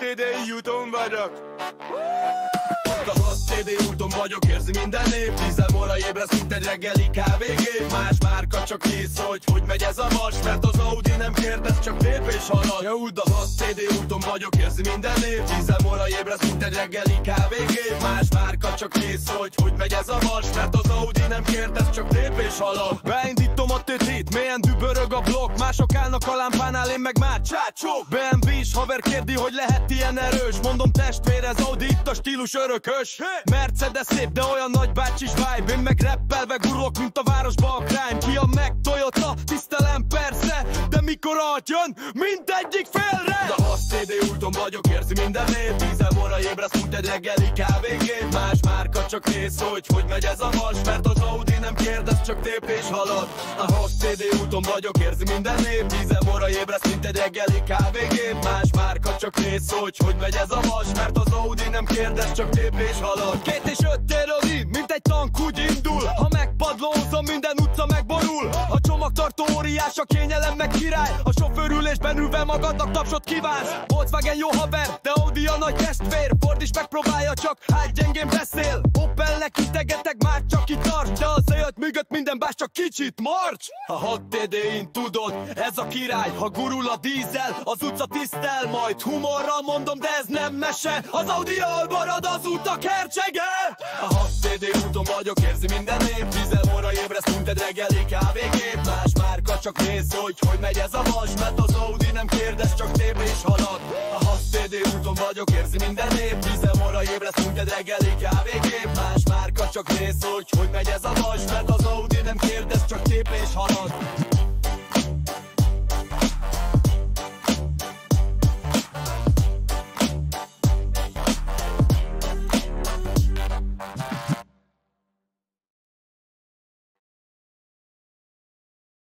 TDI úton vagyok. A 6 TDI úton vagyok, érzi minden nép. 10 óra ébresz, mint egy reggeli kávégép. Más márka csak hisz, hogy megy ez a vas. Mert az Audi nem kérdez, csak lép és halad. A 6 TDI úton vagyok, érzi minden nép. 10 óra ébresz, mint egy reggeli kávégép. Más márka csak hisz, hogy megy ez a vas. Mert az Audi nem kérdez, csak lép és halad. Beindítom a TT-t, mélyen dübörög a blokk. Mások állnak a lámpánál, én meg már csácsok. BMW-s haver kérdi, hogy lehet ilyen erős. Mondom testvér, ez Audi, itt a stílus örökös. Mercedes szép, de olyan nagybácsis vibe. Én meg rappelve gurulok, mint a városba a crime. Ki a meg Toyota, tisztelem persze. De mikor jön, mindegyik félre. A 6 TDI úton vagyok, érzi minden nép. 10 óra ébresz, mint egy reggeli kávégép. Más márka csak néz, hogy megy ez a vas. Mert az Audi nem kérdez, csak tép és halad. A 6 TDI úton vagyok, érzi minden nép. 10 óra ébresz, mint egy reggeli kávégép. Más márka csak néz, hogy megy ez a vas. Mert az Audi nem kérdez, csak tép és halad. 2 és 5 téröli, mint egy tank úgy indul. Ha megpadlózom, minden utca megborul. A csomagtartó óriás, a kényelem meg király. A sofőrülésben ülve magadnak tapsot kívánsz. Volkswagen jó haver, de Audi a nagy testvér. Ford is megpróbálja, csak hát gyengén beszél. Opelnek integetek, már csak itt tart. De az élet mögött minden bás csak kicsit marcs. A 6 TDI-n tudod, ez a király. Ha gurul a dízel, az utca tisztel. Majd humorral mondom, de ez nem mese. Az Audi albarad, az utak hercsege. A 6 TDI úton vagyok, érzi minden nép. 10 óra ébresz, mint egy reggeli kávégép. Más márka csak néz, hogy megy ez a vas. Mert az Audi nem kérdez, csak tép és halad. A 6 TDI úton vagyok, érzi minden nép. 10 óra ébresz, mint egy reggeli kávégép. Más márka csak néz, hogy megy ez a vas. Mert az Audi nem kérdez, csak tép és halad.